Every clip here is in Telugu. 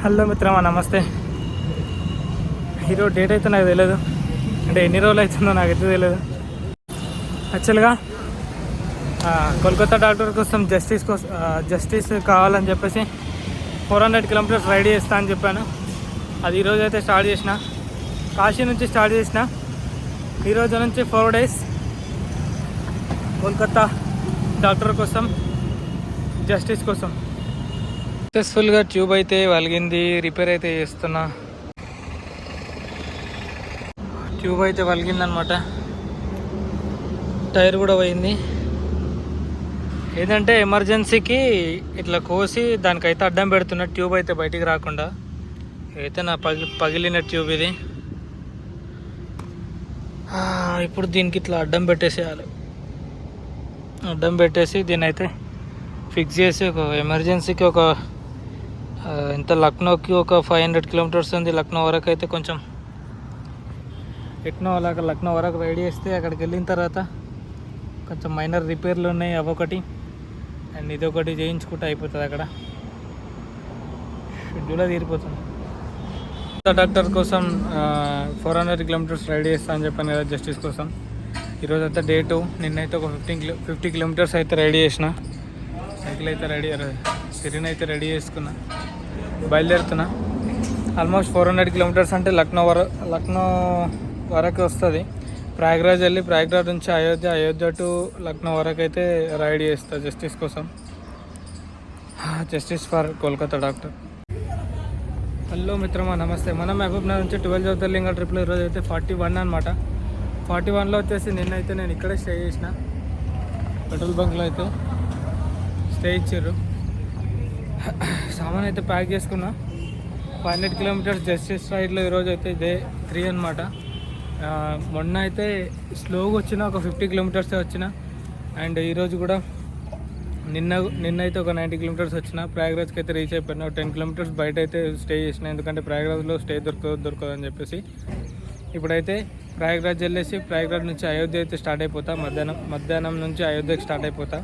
హలో మిత్రమా, నమస్తే. ఈరోజు డేట్ అయితే నాకు తెలియదు, అంటే ఎన్ని రోజులు అవుతుందో నాకైతే తెలియదు. యాక్చువల్గా కోల్కతా డాక్టర్ కోసం జస్టిస్ కావాలని చెప్పేసి 400 కిలోమీటర్స్ రైడ్ చేస్తా అని చెప్పాను. అది ఈరోజు అయితే స్టార్ట్ చేసిన, కాశీ నుంచి స్టార్ట్ చేసిన. ఈరోజు నుంచి 4 days కోల్కతా డాక్టర్ కోసం, జస్టిస్ కోసం. సక్సెస్ఫుల్గా ట్యూబ్ అయితే వలిగింది, రిపేర్ అయితే చేస్తున్నా. ట్యూబ్ అయితే వలిగిందనమాట, టైర్ కూడా పోయింది. ఏదంటే ఎమర్జెన్సీకి ఇట్లా కోసి దానికైతే అడ్డం పెడుతున్నా, ట్యూబ్ అయితే బయటికి రాకుండా. అయితే నా పగిలిన ట్యూబ్ ఇది. ఇప్పుడు దీనికి ఇట్లా అడ్డం పెట్టేసేయాలి. అడ్డం పెట్టేసి దీన్ని అయితే ఫిక్స్ చేసి ఒక ఎమర్జెన్సీకి ఒక ఇంత లక్నోకి ఒక 500 కిలోమీటర్స్ ఉంది. లక్నో వరకు అయితే కొంచెం లక్నో వరకు రైడ్ చేస్తే అక్కడికి వెళ్ళిన తర్వాత కొంచెం మైనర్ రిపేర్లు ఉన్నాయి, అవొకటి అండ్ ఇదొకటి చేయించుకుంటే అయిపోతుంది. అక్కడ షెడ్యూల్ తీరిపోతుంది. డాక్టర్ కోసం 400 కిలోమీటర్స్ రైడ్ చేస్తా అని చెప్పాను కదా, జస్టిస్ కోసం. ఈరోజు అయితే డే 2. నిన్నైతే ఒక 50 కిలోమీటర్స్ అయితే రైడ్ చేసిన. సైకిల్ అయితే సిరిని అయితే రెడీ చేసుకున్నా, బయలుదేరుతున్నా. ఆల్మోస్ట్ 400 కిలోమీటర్స్ అంటే లక్నో వరకు వస్తుంది. ప్రయాగ్రాజ్ వెళ్ళి, ప్రయాగ్రాజ్ నుంచి అయోధ్య టు లక్నో వరకు అయితే రైడ్ చేస్తా జస్టిస్ కోసం. Justice for Kolkata doctor. Hello మిత్రమా, నమస్తే. మనం మహబూబ్నగర్ నుంచి 12 జ్యోతిర్లింగ ట్రిప్లో ఈరోజు అయితే 41 అనమాట. 41లో వచ్చేసి నిన్నైతే నేను ఇక్కడే స్టే చేసిన, పెట్రోల్ బంక్లో అయితే స్టే ఇచ్చారు. సామాన్ అయితే ప్యాక్ చేసుకున్నా. 500 కిలోమీటర్స్ జస్టిస్ రైడ్లో ఈరోజు అయితే డే 3 అనమాట. మొన్న అయితే స్లోగా వచ్చిన, ఒక 50 కిలోమీటర్సే వచ్చిన. అండ్ ఈరోజు కూడా నిన్నైతే ఒక 90 కిలోమీటర్స్ వచ్చిన. ప్రయాగ్రాజ్కి అయితే రీచ్ అయిపోయినా. 10 కిలోమీటర్స్ బయట అయితే స్టే చేసిన, ఎందుకంటే ప్రయాగ్రాజ్లో స్టే దొరకదు అని చెప్పేసి. ఇప్పుడైతే ప్రయాగ్రాజ్ వెళ్ళేసి ప్రయాగ్రాజ్ నుంచి అయోధ్య అయితే స్టార్ట్ అయిపోతా. మధ్యాహ్నం నుంచి అయోధ్యకి స్టార్ట్ అయిపోతా.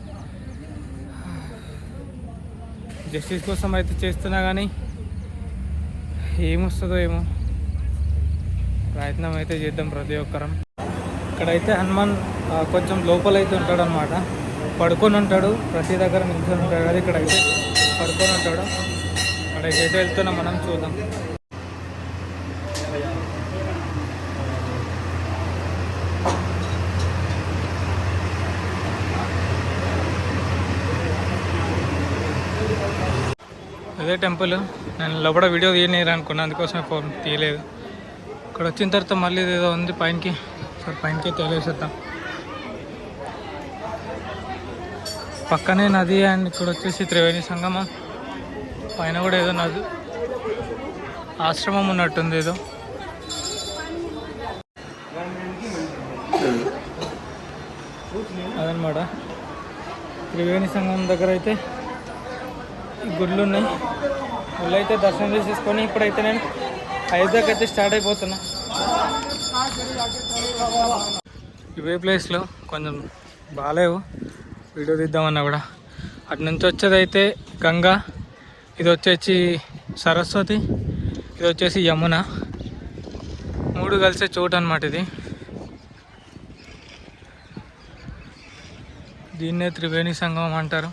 జస్టిస్ కోసం అయితే చేస్తున్నా, కానీ ఏమొస్తుందో ఏమో, ప్రయత్నం అయితే చేద్దాం ప్రతి ఒక్కరం. ఇక్కడైతే హనుమాన్ కొంచెం లోపలైతే ఉంటాడు అనమాట, పడుకొని ఉంటాడు. ప్రతి దగ్గర నిల్చొని ఉంటాడు కదా, ఇక్కడైతే పడుకొని ఉంటాడు. అక్కడికి అయితే వెళ్తున్నాం, మనం చూద్దాం. అదే టెంపుల్. నేను లోపల వీడియో తీయలేరు అనుకున్నా, అందుకోసమే ఫోన్ తీయలేదు. ఇక్కడ వచ్చిన తర్వాత మళ్ళీ ఏదో ఉంది పైనకి, సరే పైనకి తెలియసేద్దాం. పక్కనే నది, అండ్ ఇక్కడ వచ్చేసి త్రివేణి సంగమం. పైన కూడా ఏదో నది ఆశ్రమం ఉన్నట్టుంది ఏదో. అదనమాట త్రివేణి సంగమం దగ్గర అయితే గుళ్ళు ఉన్నాయి. గుళ్ళు అయితే దర్శనం చేసేసుకొని ఇప్పుడైతే నేను అయోధ్యకి అయితే స్టార్ట్ అయిపోతున్నా. ఇవే ప్లేస్లో కొంచెం బాగాలేవు వీడియో తీద్దామన్నా కూడా. అటు నుంచి వచ్చేది అయితే గంగా, ఇది వచ్చేసి సరస్వతి, ఇది వచ్చేసి యమున. 3 కలిసే చోటు అనమాట ఇది. దీన్నే త్రివేణి సంగమం అంటారు.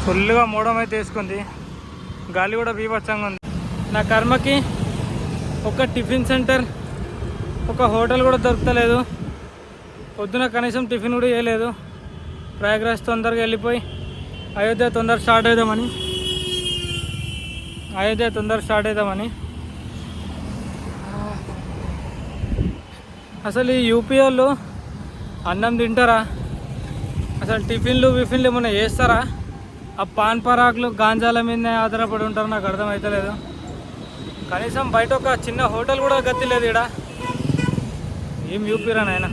ఫుల్గా మోడం అయితే వేసుకుంది, గాలి కూడా బీభత్సంగా ఉంది. నా కర్మకి ఒక టిఫిన్ సెంటర్, ఒక హోటల్ కూడా దొరకలేదు. పొద్దున కనీసం టిఫిన్ కూడా చేయలేదు. ప్రయాగ్రాజ్ తొందరగా వెళ్ళిపోయి అయోధ్య తొందరగా స్టార్ట్ అవుదామని. అసలు ఈ యూపీ వాళ్ళు అన్నం తింటారా? అసలు టిఫిన్లు ఏమైనా చేస్తారా? ఆ పాన్ పరాకులు, గాంజాల మీదనే ఆధారపడి ఉంటారు. నాకు అర్థమవుతలేదు. కనీసం బయట ఒక చిన్న హోటల్ కూడా గతి లేదు ఇక్కడ. ఏం యూపీరా నాయన.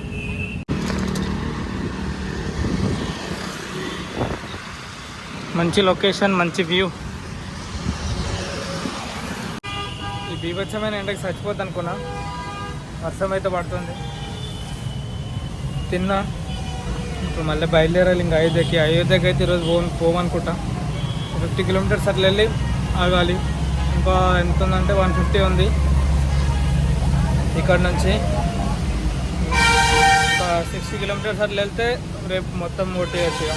మంచి లొకేషన్, మంచి వ్యూ. ఈ బీభత్సమైన ఎండకి చచ్చిపోద్ది అనుకున్నా. వర్షం అయితే పడుతుంది. తిన్నా, ఇప్పుడు మళ్ళీ బయలుదేరాలి ఇంకా అయోధ్యకి అయితే ఈరోజు పోమనుకుంటా. ఒక 50 కిలోమీటర్స్ అట్లా వెళ్ళి ఆగాలి. ఇంకా ఎంత ఉందంటే 150 ఉంది ఇక్కడ నుంచి. ఒక 60 కిలోమీటర్స్ అట్లా వెళ్తే రేపు మొత్తం కొట్టేయచ్చు ఇక.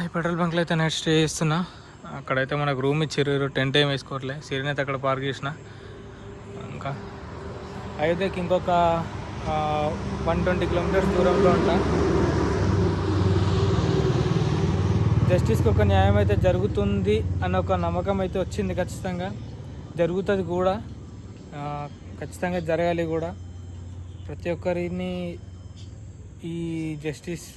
ఈ పెట్రోల్ బంక్లో అయితే నైట్ స్టే చేస్తున్నా. అక్కడైతే మనకు రూమ్ ఇచ్చారు, టెంట్ ఏం వేసుకోవట్లే. సిరిని అయితే అక్కడ పార్క్ చేసిన. ఇంకా అయోధ్యకి ఇంకొక 120 కిలోమీటర్స్ దూరంలో ఉంటా. జస్టిస్కి ఒక న్యాయం అయితే జరుగుతుంది అన్న ఒక నమ్మకం అయితే వచ్చింది. ఖచ్చితంగా జరుగుతుంది కూడా, ఖచ్చితంగా జరగాలి కూడా. ప్రతి ఒక్కరిని ఈ జస్టిస్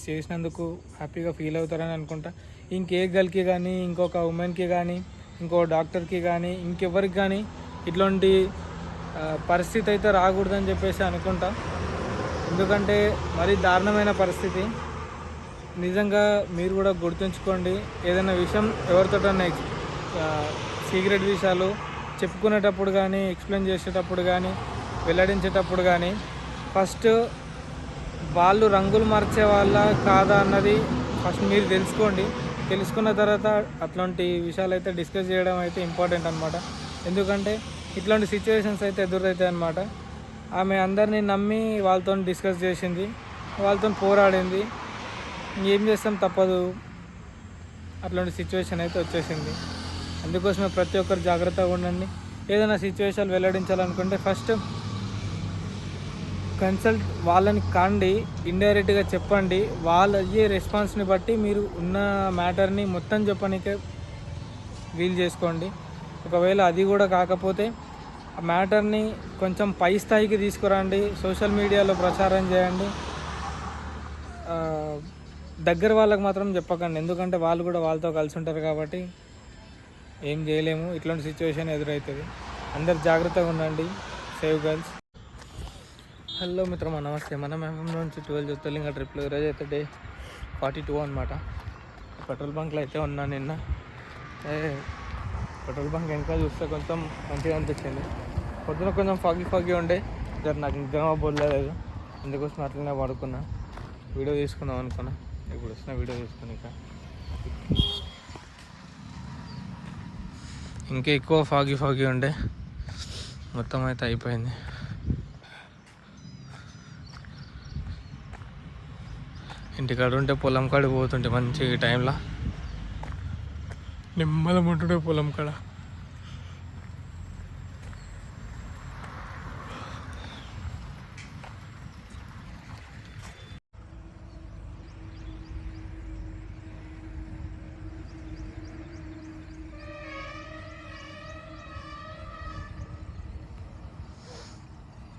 చేసినందుకు హ్యాపీగా ఫీల్ అవుతారని అనుకుంటా. ఇంకే గర్ల్కి కానీ, ఇంకొక ఉమెన్కి కానీ, ఇంకో డాక్టర్కి కానీ, ఇంకెవరికి కానీ ఇట్లాంటి పరిస్థితి అయితే రాకూడదని చెప్పేసి అనుకుంటా. ఎందుకంటే మరీ దారుణమైన పరిస్థితి. నిజంగా మీరు కూడా గుర్తుంచుకోండి. ఏదైనా విషయం ఎవరితోటన్నా సీక్రెట్ విషయాలు చెప్పుకునేటప్పుడు కానీ, ఎక్స్ప్లెయిన్ చేసేటప్పుడు కానీ, వెల్లడించేటప్పుడు కానీ ఫస్ట్ వాళ్ళు రంగులు మార్చే వాళ్ళ కాదా అన్నది ఫస్ట్ మీరు తెలుసుకోండి. తెలుసుకున్న తర్వాత అట్లాంటి విషయాలు అయితే డిస్కస్ చేయడం అయితే ఇంపార్టెంట్ అనమాట. ఎందుకంటే ఇట్లాంటి సిచ్యువేషన్స్ అయితే ఎదురవుతాయి అనమాట. ఆమె అందరినీ నమ్మి వాళ్ళతో డిస్కస్ చేసింది, వాళ్ళతో పోరాడింది. ఏం చేస్తాం, తప్పదు. అట్లాంటి సిచ్యువేషన్ అయితే వచ్చేసింది. అందుకోసమే ప్రతి ఒక్కరు జాగ్రత్తగా ఉండండి. ఏదైనా సిచ్యువేషన్ వెల్లడించాలనుకుంటే ఫస్ట్ కన్సల్ట్ వాళ్ళని కాండి, ఇండైరెక్ట్గా చెప్పండి. వాళ్ళు అయ్యే రెస్పాన్స్ని బట్టి మీరు ఉన్న మ్యాటర్ని మొత్తం చెప్పడానికే వీలు చేసుకోండి. ఒకవేళ అది కూడా కాకపోతే ఆ మ్యాటర్ని కొంచెం పై స్థాయికి తీసుకురండి, సోషల్ మీడియాలో ప్రచారం చేయండి. దగ్గర వాళ్ళకి మాత్రం చెప్పకండి, ఎందుకంటే వాళ్ళు కూడా వాళ్ళతో కలిసి ఉంటారు కాబట్టి ఏం చేయలేము. ఇట్లాంటి సిచ్యువేషన్ ఎదురవుతుంది. అందరు జాగ్రత్తగా ఉండండి. Save girls. హలో మిత్రమా, నమస్తే. మన మేము నుంచి 12 జ్యోతిర్లింగ ట్రిప్లో ఈరోజు అయితే డే 42 అనమాట. పెట్రోల్ బంక్లో అయితే ఉన్నా నిన్న. పెట్రోల్ బంక్ ఇంకా చూస్తే కొంచెం మంచిగా అనిపించింది. పొద్దున కొంచెం ఫాగీ ఉండే, నాకు నిద్ర పోలేదు. అందుకోసం అట్లనే పడుకున్నా. వీడియో తీసుకుందాం అనుకున్నా. ఇప్పుడు వచ్చిన వీడియో తీసుకుని ఇంకా ఎక్కువ ఫాగీ ఉండే, మొత్తం అయితే అయిపోయింది. ఇంటికాడ ఉంటే పొలం కాడికి పోతుంటే మంచి టైంలో నిమ్మలం ఉంటుండే పొలం కాడ.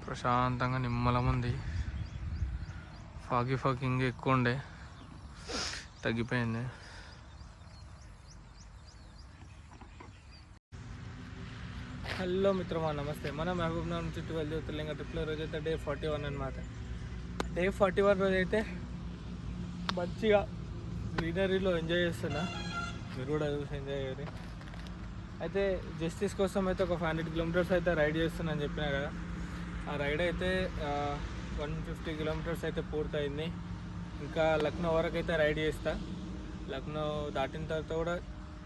ప్రశాంతంగా నిమ్మలం ఉంది. ఫాగింగ్ ఎక్కువ ఉండే, తగ్గిపోయింది. హలో మిత్రమా, నమస్తే. మన మహబూబ్నగర్ నుంచి 12 జ్యోతిర్లింగ ట్రిప్లో రోజైతే డే 41 అనమాట. డే 41 రోజు అయితే మంచిగా గ్రీనరీలో ఎంజాయ్ చేస్తున్నా. మీరు కూడా చూసి ఎంజాయ్ చేయాలి. అయితే జస్టిస్ కోసం అయితే ఒక 500 కిలోమీటర్స్ అయితే రైడ్ చేస్తున్నా అని చెప్పినా కదా. ఆ రైడ్ అయితే 150 కిలోమీటర్స్ అయితే పూర్తయింది. ఇంకా లక్నో వరకు అయితే రైడ్ చేస్తా. లక్నో దాటిన తర్వాత కూడా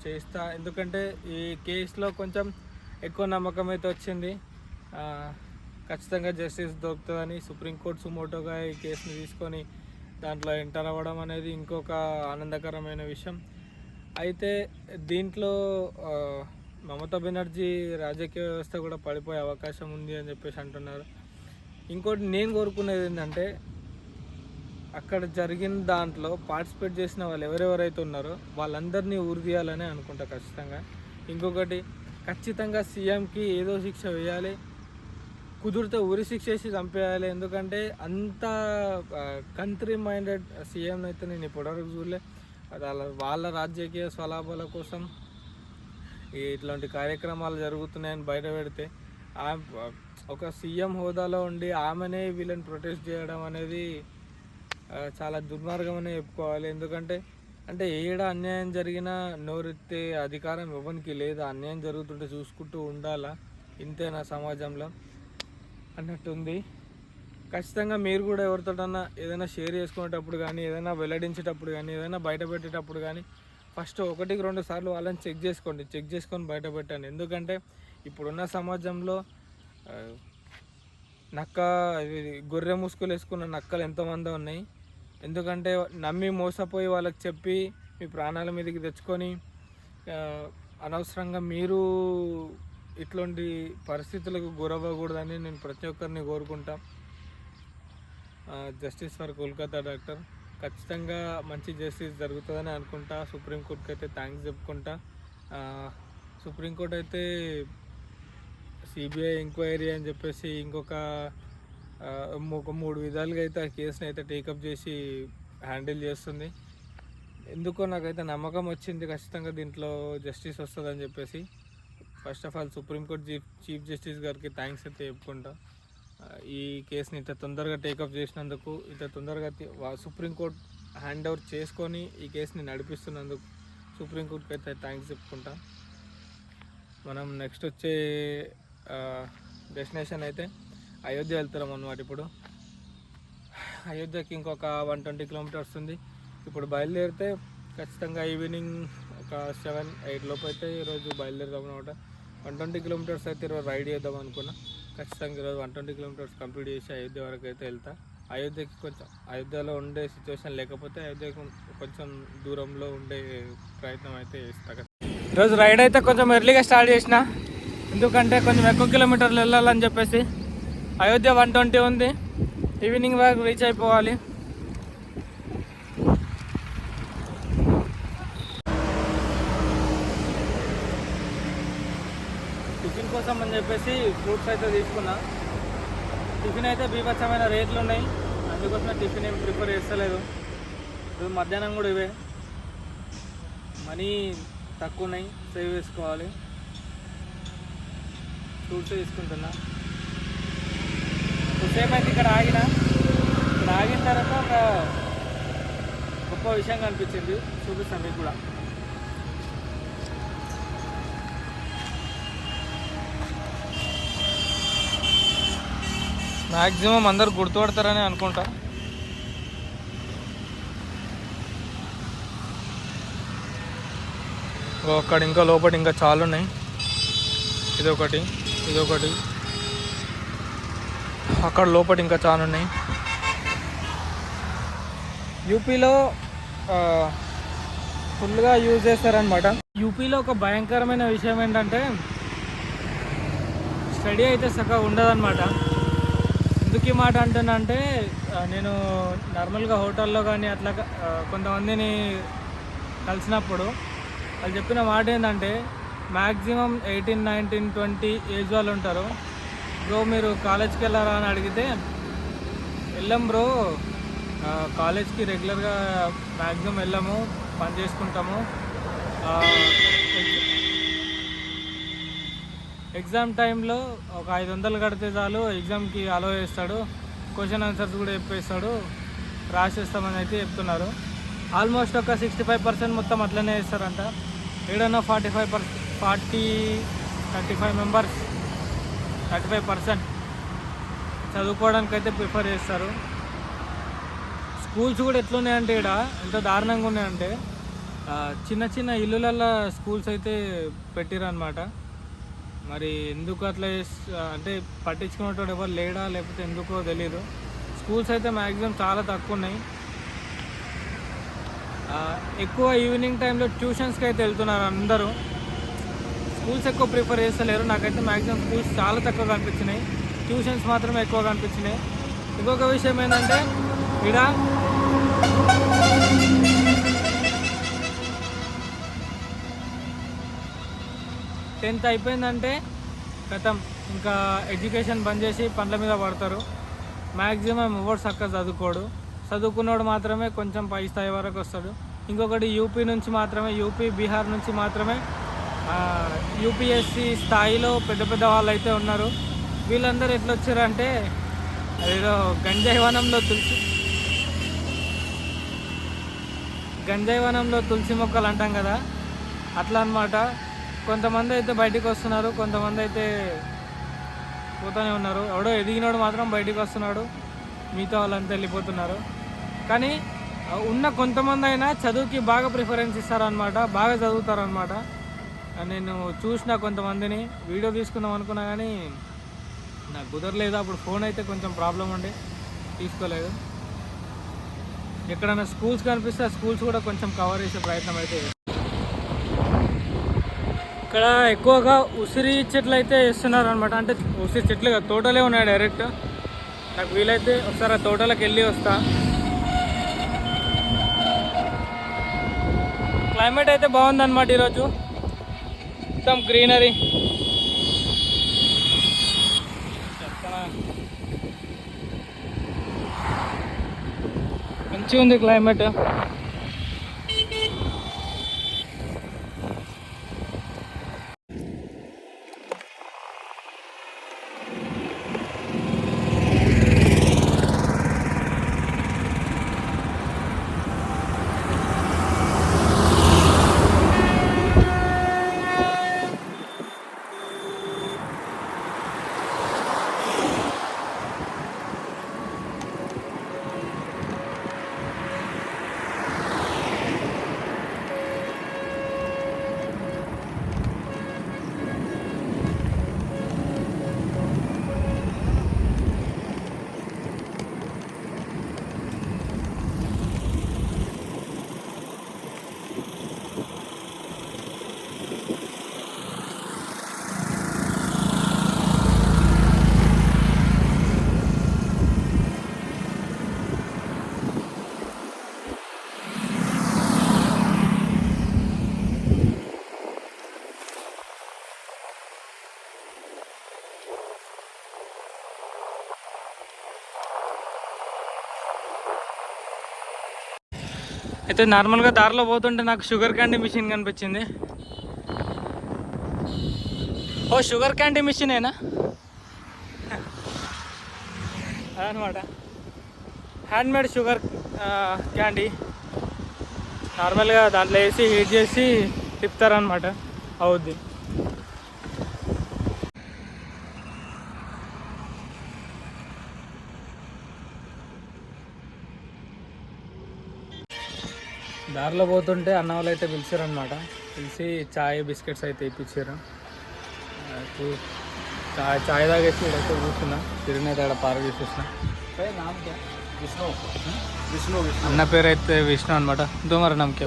చేస్తా. ఎందుకంటే ఈ కేసులో కొంచెం ఎక్కువ నమ్మకం అయితే వచ్చింది. ఖచ్చితంగా జస్టిస్ దొరుకుతుందని సుప్రీంకోర్టు సుమోటోగా ఈ కేసుని తీసుకొని దాంట్లో ఎంటర్ అవ్వడం అనేది ఇంకొక ఆనందకరమైన విషయం. అయితే దీంట్లో మమతా బెనర్జీ రాజకీయ వ్యవస్థ కూడా పడిపోయే అవకాశం ఉంది అని చెప్పేసి అంటున్నారు. ఇంకోటి నేను కోరుకునేది ఏంటంటే అక్కడ జరిగిన దాంట్లో పార్టిసిపేట్ చేసిన వాళ్ళు ఎవరెవరైతే ఉన్నారో వాళ్ళందరినీ ఉరిదీయాలని అనుకుంటా ఖచ్చితంగా. ఇంకొకటి ఖచ్చితంగా సీఎంకి ఏదో శిక్ష వేయాలి, కుదిరితే ఉరి శిక్ష వేసి చంపేయాలి. ఎందుకంటే అంత కంట్రీ మైండెడ్ సీఎం అయితే నేను ఇప్పటివరకు చూడలే. వాళ్ళ రాజకీయ స్వలాభాల కోసం ఇట్లాంటి కార్యక్రమాలు జరుగుతున్నాయని బయట పెడితే ఒక సీఎం హోదాలో ఉండి ఆమెనే వీళ్ళని ప్రొటెస్ట్ చేయడం అనేది చాలా దుర్మార్గం అనే చెప్పుకోవాలి. ఎందుకంటే ఏడ అన్యాయం జరిగినా నోరెత్తే అధికారం ఎవరికి లేదు. అన్యాయం జరుగుతుంటే చూసుకుంటూ ఉండాలా, ఇంతేనా సమాజంలో అన్నట్టుంది. ఖచ్చితంగా మీరు కూడా ఎవరితోటన్నా ఏదైనా షేర్ చేసుకునేటప్పుడు కానీ, ఏదైనా వెల్లడించేటప్పుడు కానీ, ఏదైనా బయట పెట్టేటప్పుడు కానీ ఫస్ట్ 1-2 సార్లు వాళ్ళని చెక్ చేసుకొని బయట పెట్టండి. ఎందుకంటే ఇప్పుడున్న సమాజంలో గొర్రె ముసుగులు వేసుకున్న నక్కలు ఎంతోమంది ఉన్నాయి. ఎందుకంటే నమ్మి మోసపోయి వాళ్ళకి చెప్పి మీ ప్రాణాల మీదకి తెచ్చుకొని అనవసరంగా మీరు ఇట్లాంటి పరిస్థితులకు గురవ్వకూడదని నేను ప్రతి ఒక్కరిని కోరుకుంటా. జస్టిస్ ఫర్ కోల్కతా డాక్టర్ ఖచ్చితంగా మంచి జస్టిస్ జరుగుతుందని అనుకుంటా. సుప్రీంకోర్టుకి అయితే థ్యాంక్స్ చెప్పుకుంటా. సుప్రీంకోర్టు అయితే సిబిఐ ఎంక్వైరీ అని చెప్పేసి ఇంకొక 3 విధాలుగా అయితే ఆ కేసుని అయితే టేకప్ చేసి హ్యాండిల్ చేస్తుంది. ఎందుకో నాకైతే నమ్మకం వచ్చింది ఖచ్చితంగా దీంట్లో జస్టిస్ వస్తుందని చెప్పేసి. First of all supreme court chief justice గారికి థ్యాంక్స్ అయితే చెప్పుకుంటా. ఈ కేసుని ఇంత తొందరగా టేకప్ చేసినందుకు, ఇంత తొందరగా సుప్రీంకోర్టు హ్యాండ్ ఓవర్ చేసుకొని ఈ కేసుని నడిపిస్తున్నందుకు సుప్రీంకోర్టుకి అయితే థ్యాంక్స్ చెప్పుకుంటా. మనం నెక్స్ట్ వచ్చే డెస్టినేషన్ అయితే అయోధ్య వెళ్తున్నాం అన్నమాట. ఇప్పుడు అయోధ్యకి ఇంకొక 120 కిలోమీటర్స్ ఉంది. ఇప్పుడు బయలుదేరితే ఖచ్చితంగా ఈవినింగ్ ఒక 7-8 లోపు అయితే ఈరోజు బయలుదేరుదాం అనమాట. 120 కిలోమీటర్స్ అయితే ఈరోజు రైడ్ చేద్దాం అనుకున్నా. ఖచ్చితంగా ఈరోజు 120 కిలోమీటర్స్ కంప్లీట్ చేసి అయోధ్య వరకు అయితే వెళ్తా. అయోధ్యకి కొంచెం అయోధ్యలో ఉండే సిచ్యువేషన్ లేకపోతే అయోధ్యకు కొంచెం దూరంలో ఉండే ప్రయత్నం అయితే చేస్తా. ఈరోజు రైడ్ అయితే కొంచెం ఎర్లీగా స్టార్ట్ చేసిన, ఎందుకంటే కొంచెం ఎక్కువ కిలోమీటర్లు వెళ్ళాలని చెప్పేసి. అయోధ్య 120 ఉంది, ఈవినింగ్ వరకు రీచ్ అయిపోవాలి. టిఫిన్ కోసం అని చెప్పేసి ఫ్రూట్స్ అయితే తీసుకున్నా. టిఫిన్ అయితే బీభత్సమైన రేట్లు ఉన్నాయి, అందుకోసమే టిఫిన్ ఏం ప్రిఫర్ చేస్తలేదు. ఇప్పుడు మధ్యాహ్నం కూడా ఇవే, మనీ తక్కువ ఉన్నాయి, సేవ్ చేసుకోవాలి. ఫ్రూట్స్ తీసుకుంటున్నా. సేమ్ అయితే ఇక్కడ ఆగిన తర్వాత ఒక గొప్ప విషయం కనిపించింది, చూపిస్తాను మీకు కూడా. మ్యాక్సిమం అందరు గుర్తుపడతారని అనుకుంటా. అక్కడ ఇంకా లోపల ఇంకా చాలా ఉన్నాయి. ఇదొకటి అక్కడ లోపల ఇంకా చాలా ఉన్నాయి. యూపీలో ఫుల్గా యూజ్ చేస్తారనమాట. యూపీలో ఒక భయంకరమైన విషయం ఏంటంటే స్టడీ అయితే చక్కగా ఉండదన్నమాట. ఎందుకు ఈ మాట అంటున్నా అంటే, నేను నార్మల్గా హోటల్లో కానీ అట్లా కొంతమందిని కలిసినప్పుడు వాళ్ళు చెప్పిన మాట ఏంటంటే, మ్యాక్సిమం 18, 19, 20 ఏజ్ వాళ్ళు ఉంటారు. బ్రో మీరు కాలేజ్కి వెళ్ళారా అని అడిగితే, వెళ్ళాం బ్రో, కాలేజ్కి రెగ్యులర్గా మ్యాక్సిమం వెళ్ళాము, పని చేసుకుంటాము, ఎగ్జామ్ టైంలో ఒక 500 కడితే చాలు, ఎగ్జామ్కి అలో చేస్తాడు, క్వశ్చన్ ఆన్సర్స్ కూడా చెప్పేస్తాడు, రాసేస్తామని అయితే చెప్తున్నారు. ఆల్మోస్ట్ ఒక 65% మొత్తం అట్లనే చేస్తారంట. ఏడన్నా 35% చదువుకోవడానికి అయితే ప్రిఫర్ చేస్తారు. స్కూల్స్ కూడా ఎట్లున్నాయంటే ఇక్కడ ఎంత దారుణంగా ఉన్నాయంటే, చిన్న చిన్న ఇల్లులల్లో స్కూల్స్ అయితే పెట్టిరన్నమాట. మరి ఎందుకు అట్లా అంటే పట్టించుకునేటోడు ఎవరు లేడా లేకపోతే ఎందుకో తెలీదు. స్కూల్స్ అయితే మ్యాక్సిమం చాలా తక్కువ ఉన్నాయి. ఎక్కువ ఈవినింగ్ టైంలో ట్యూషన్స్కి అయితే వెళ్తున్నారు అందరూ. స్కూల్స్ ఎక్కువ ప్రిఫర్ చేస్తలేరు. నాకైతే మ్యాక్సిమం స్కూల్స్ చాలా తక్కువ కనిపించినాయి, ట్యూషన్స్ మాత్రమే ఎక్కువ కనిపించినాయి. ఇంకొక విషయం ఏంటంటే, ఇక్కడ 10th అయిపోయిందంటే గతం ఇంకా ఎడ్యుకేషన్ బంద్ చేసి పనుల మీద పడతారు. మ్యాక్సిమం ఎవరు చక్కగా చదువుకోడు, చదువుకున్నోడు మాత్రమే కొంచెం పై స్థాయి వరకు వస్తాడు. ఇంకొకటి యూపీ నుంచి మాత్రమే, యూపీ బీహార్ నుంచి మాత్రమే యూపీఎస్సి స్థాయిలో పెద్ద పెద్ద వాళ్ళు అయితే ఉన్నారు. వీళ్ళందరూ ఎట్లా వచ్చారంటే అదేదో గంజాయి వనంలో తులసి మొక్కలు అంటాం కదా, అట్లా అన్నమాట. కొంతమంది అయితే బయటికి వస్తున్నారు, కొంతమంది అయితే పోతూనే ఉన్నారు. ఎవడో ఎదిగినోడు మాత్రం బయటికి వస్తున్నాడు, మిగతా వాళ్ళంతా వెళ్ళిపోతున్నారు. కానీ ఉన్న కొంతమంది అయినా చదువుకి బాగా ప్రిఫరెన్స్ ఇస్తారనమాట, బాగా చదువుతారనమాట. నేను చూసిన కొంతమందిని వీడియో తీసుకుందాం అనుకున్నా కానీ నాకు కుదరలేదు. అప్పుడు ఫోన్ అయితే కొంచెం ప్రాబ్లం ఉండి తీసుకోలేదు. ఎక్కడైనా స్కూల్స్ కనిపిస్తే ఆ స్కూల్స్ కూడా కొంచెం కవర్ చేసే ప్రయత్నం అయితే. ఇక్కడ ఎక్కువగా ఉసిరి చెట్లు అయితే వేస్తున్నారు అనమాట. అంటే ఉసిరి చెట్లు తోటలే ఉన్నాయి డైరెక్ట్. నాకు వీలైతే ఒకసారి ఆ తోటలకు వెళ్ళి వస్తా. క్లైమేట్ అయితే బాగుందన్నమాట ఈరోజు, మొత్తం గ్రీనరీ. మంచిగా ఉంది క్లైమేట్. అయితే నార్మల్గా దారిలో పోతుంటే నాకు షుగర్ క్యాండీ మిషన్ కనిపించింది. ఓ షుగర్ క్యాండీ మిషనేనా అదనమాట, హ్యాండ్మేడ్ షుగర్ క్యాండీ. నార్మల్గా దాంట్లో వేసి హీట్ చేసి తిప్పుతారనమాట, అవుద్ది. దారిలో పోతుంటే అన్న వాళ్ళు అయితే పిలిచారనమాట. పిలిచి చాయ్ బిస్కెట్స్ అయితే ఇప్పించారు. చాయ్ తాగేసి ఇక్కడైతే కూర్చున్నా. తిరిగిన అయితే అక్కడ పార్క్ చేసేసిన. అన్న పేరు అయితే విష్ణు అనమాట. తుమారా నామ్ క్యా?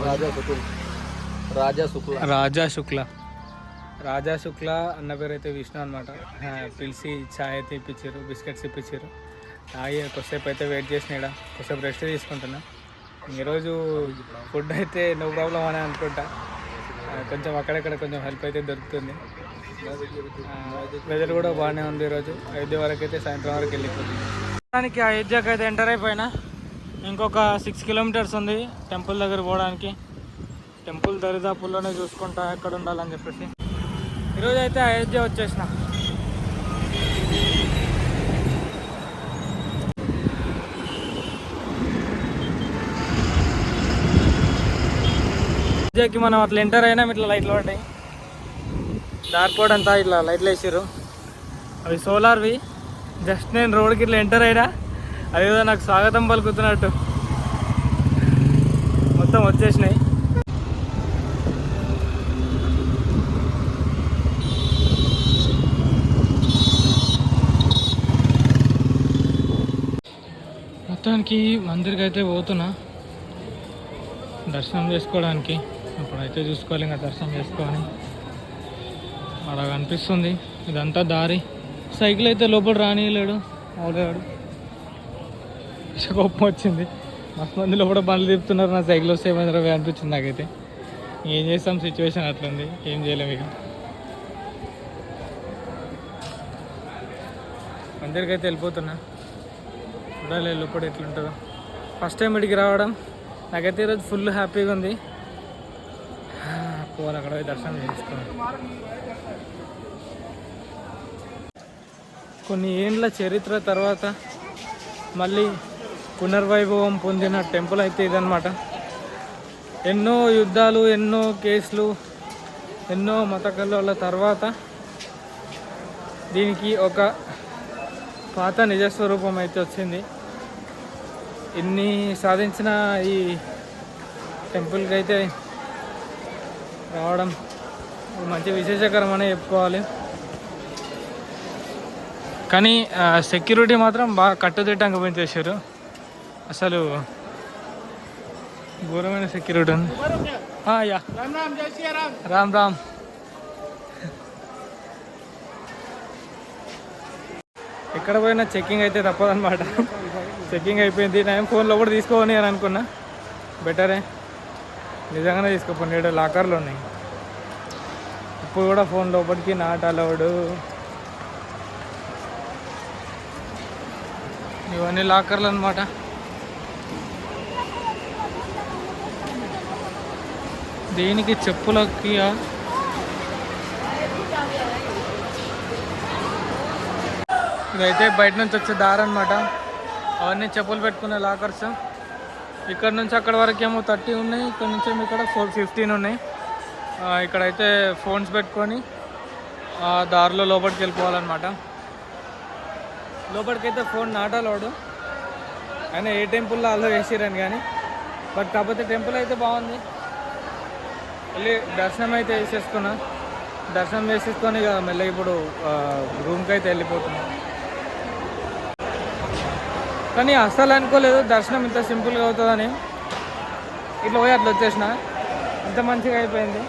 రాజా శుక్లా అన్న పేరు అయితే విష్ణు అనమాట. పిలిచి చాయ్ అయితే ఇప్పించారు, బిస్కెట్స్ ఇప్పించారు. తాగి కొద్దిసేపు అయితే వెయిట్ చేసిన, ఇక్కడ కొద్దిసేపు రెస్ట్ తీసుకుంటున్నా. ఈరోజు ఫుడ్ అయితే నో ప్రాబ్లం అని అనుకుంటా. కొంచెం అక్కడక్కడ కొంచెం హెల్ప్ అయితే దొరుకుతుంది. వెదర్ కూడా బాగానే ఉంది ఈరోజు. అయోధ్య వరకు అయితే సాయంత్రం వరకు వెళ్ళిపోతుంది. దానికి అయోధ్యకి అయితే ఎంటర్ అయిపోయినా. ఇంకొక 6 కిలోమీటర్స్ ఉంది టెంపుల్ దగ్గర పోవడానికి. టెంపుల్ దరిదాపుల్లోనే చూసుకుంటా ఎక్కడ ఉండాలని చెప్పేసి ఈరోజు అయితే అయోధ్య వచ్చేసిన. అయోధ్యకి మనం అట్లా ఎంటర్ అయినా ఇట్లా లైట్లు పడ్డాయి. డార్క్ అంతా ఇట్లా లైట్లు వేసారు. అవి సోలార్వి. జస్ట్ నేను రోడ్కి ఇట్లా ఎంటర్ అయినా అదేదో నాకు స్వాగతం పలుకుతున్నట్టు మొత్తం వచ్చేసినాయి. మొత్తానికి మందిర్కి అయితే పోతున్నా దర్శనం చేసుకోవడానికి. అప్పుడైతే చూసుకోవాలి, ఇంకా దర్శనం చేసుకోవాలి. అలా కనిపిస్తుంది ఇదంతా దారి. సైకిల్ అయితే లోపల రానియలేడు అవులేడు. కోపం వచ్చింది. మస్తు మంది లోపల బండ్లు తిప్పుతున్నారు, నా సైకిల్ వస్తే ఏమైనా అనిపించింది నాకైతే. ఏం చేస్తాం, సిచ్యువేషన్ అట్లుంది, ఏం చేయలేము. ఇక మందిరికి అయితే వెళ్ళిపోతున్నా. చూడాలి లోపల ఎట్లుంటుందో. ఫస్ట్ టైం ఇక్కడికి రావడం నాకైతే ఈరోజు ఫుల్ హ్యాపీగా ఉంది. పోవాలి అక్కడ పోయి దర్శనం చేసుకోవాలి. కొన్ని ఏండ్ల చరిత్ర తర్వాత మళ్ళీ పునర్వైభవం పొందిన టెంపుల్ అయితే ఇదన్నమాట. ఎన్నో యుద్ధాలు, ఎన్నో కేసులు, ఎన్నో మత కల్లోల తర్వాత దీనికి ఒక పాత నిజస్వరూపం అయితే వచ్చింది. ఇన్ని సాధించిన ఈ టెంపుల్కి అయితే రావడం మంచి విశేషకరం అనే చెప్పుకోవాలి. కానీ సెక్యూరిటీ మాత్రం బాగా కట్టుదిట్టంగా పెంచేశారు. అసలు ఘోరమైన సెక్యూరిటీ ఉంది. యా రామ్ రామ్. ఎక్కడ పోయినా చెక్కింగ్ అయితే తప్పదన్నమాట. చెక్కింగ్ అయిపోయింది. నేను ఫోన్లో కూడా తీసుకోని అని అనుకున్నా. బెటరే, నిజంగానే తీసుకోపోండి. ఇక్కడ లాకర్లు ఉన్నాయి. ఇప్పుడు కూడా ఫోన్ లోపలికి నాట్ అలౌడ్. ఇవన్నీ లాకర్లు అనమాట. దీనికి చెప్పులకి ఇదైతే బయట నుంచి వచ్చే దారి అనమాట. అవన్నీ చెప్పులు పెట్టుకునే లాకర్స్. ఇక్కడ నుంచి అక్కడ వరకు ఏమో 30 ఉన్నాయి. ఇక్కడ నుంచి ఏమో ఇక్కడ 15 ఉన్నాయి. ఇక్కడైతే ఫోన్స్ పెట్టుకొని దారిలో లోపలికి వెళ్ళిపోవాలన్నమాట. లోపలికైతే ఫోన్ నాట్ అలౌడ్. అయినా ఏ టెంపుల్లో అలో వేసిరని కానీ, బట్ కాకపోతే టెంపుల్ అయితే బాగుంది. వెళ్ళి దర్శనం అయితే వేసేసుకున్నా. దర్శనం వేసేసుకొని ఇక మెల్లగా ఇప్పుడు రూమ్కి అయితే వెళ్ళిపోతున్నా. కానీ అస్సలు అనుకోలేదు దర్శనం ఇంత సింపుల్గా అవుతుందని. ఇట్లా పోయి అట్లా వచ్చేసిన. ఇంత మంచిగా అయిపోయింది.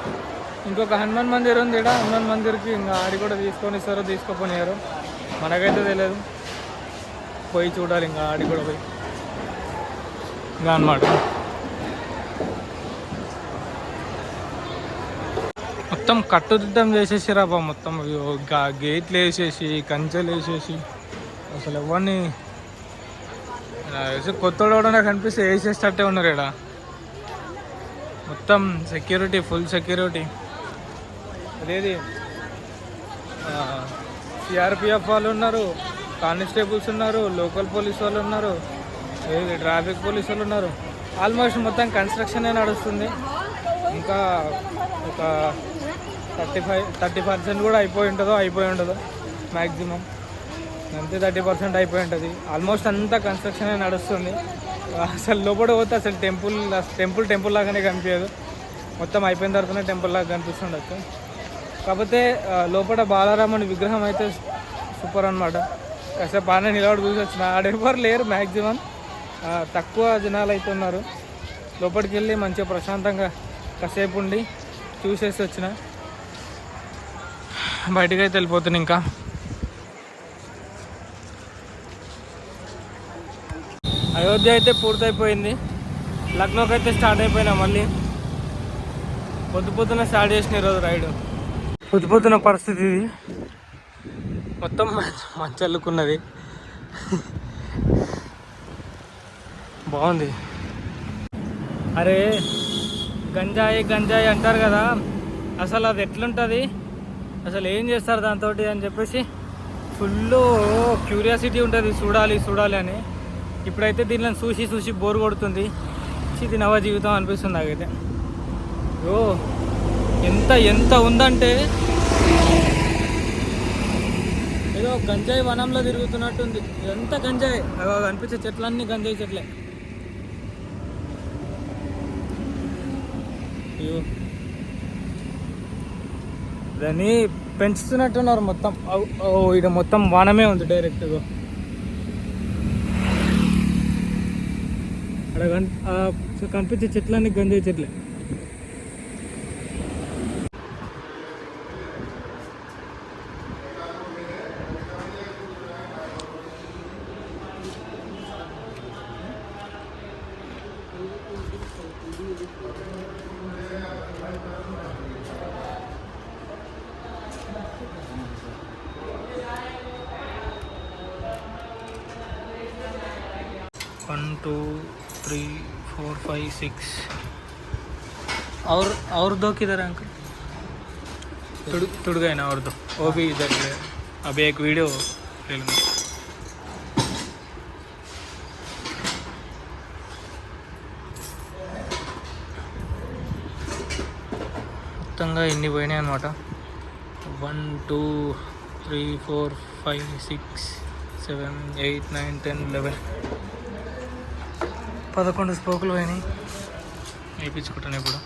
ఇంకొక హనుమాన్ మందిర్ ఉంది ఇక్కడ. హనుమాన్ మందిర్కి ఇంకా ఆడి కూడా తీసుకొని ఇస్తారో తీసుకోపోయారు, మనకైతే తెలియదు. పోయి చూడాలి ఇంకా ఆడి కూడా పోయి ఇంకా అన్నమాట. మొత్తం కట్టుదిట్టం చేసేసిరా బా. మొత్తం గేట్లు వేసేసి, కంచెలు వేసేసి, అసలు ఎవరిని కొత్తోడు కూడా నాకు అనిపిస్తే వేసేటట్టే ఉన్నారు ఇక్కడ. మొత్తం సెక్యూరిటీ, ఫుల్ సెక్యూరిటీ. అదేది సిఆర్పిఎఫ్ వాళ్ళు ఉన్నారు, కానిస్టేబుల్స్ ఉన్నారు, లోకల్ పోలీస్ వాళ్ళు ఉన్నారు, ట్రాఫిక్ పోలీస్ వాళ్ళు ఉన్నారు. ఆల్మోస్ట్ మొత్తం కన్స్ట్రక్షనే నడుస్తుంది. ఇంకా ఒక 30% కూడా అయిపోయి ఉండదో మ్యాక్సిమం. అంతే 30% అయిపోయి ఉంటుంది. ఆల్మోస్ట్ అంతా కన్స్ట్రక్షనే నడుస్తుంది. అసలు లోపల పోతే అసలు టెంపుల్ లాగానే కనిపించదు. మొత్తం అయిపోయిన తర్వాతనే టెంపుల్ లాగా కనిపిస్తుండొచ్చు. కాకపోతే లోపల బాలరాముని విగ్రహం అయితే సూపర్ అనమాట. కాసేపు ఆనే నిలబడి చూసి వచ్చిన. ఆడెవరు లేరు, మ్యాక్సిమం తక్కువ జనాలు అయితే ఉన్నారు. లోపలికి వెళ్ళి మంచిగా ప్రశాంతంగా కాసేపు ఉండి చూసేసి వచ్చిన. బయటకు అయితే వెళ్ళిపోతుంది. ఇంకా అయోధ్య అయితే పూర్తయిపోయింది. లక్నోకి అయితే స్టార్ట్ అయిపోయినా. మళ్ళీ పొద్దున స్టార్ట్ చేసిన ఈరోజు రైడ్. పొద్దున పరిస్థితి ఇది. మొత్తం మంచి అల్లుకున్నది. బాగుంది. అరే గంజాయి అంటారు కదా, అసలు అది ఎట్లుంటుంది, అసలు ఏం చేస్తారు దాంతో అని చెప్పేసి ఫుల్ క్యూరియాసిటీ ఉంటుంది. చూడాలి అని. ఇప్పుడైతే దీనిలో చూసి బోర్ కొడుతుంది. ఇది నవ జీవితం అనిపిస్తుంది నాకైతే. ఓ ఎంత ఉందంటే ఏదో గంజాయి వనంలో తిరుగుతున్నట్టుంది. ఎంత గంజాయి అనిపించే చెట్లన్నీ గంజాయి చెట్లే. అయ్యో, దాన్ని పెంచుతున్నట్టున్నారు మొత్తం. ఇక్కడ మొత్తం వనమే ఉంది డైరెక్ట్గా. అక్కడ కనిపించే చెట్లన్నీ గంజాయి చెట్లే. One, 2, 3, 4 5 6 और दो किधर है अंकल? तुड़ गए ना और दो, वो भी इधर है। अभी एक वीडियो ले लूँगा। మొత్తంగా ఎన్ని పోయినాయి అనమాట. 1 2 3 4 5 6 7 8 9 10 11 11 స్పోకులు పోయినాయి. వేయించుకుంటాను ఇప్పుడు.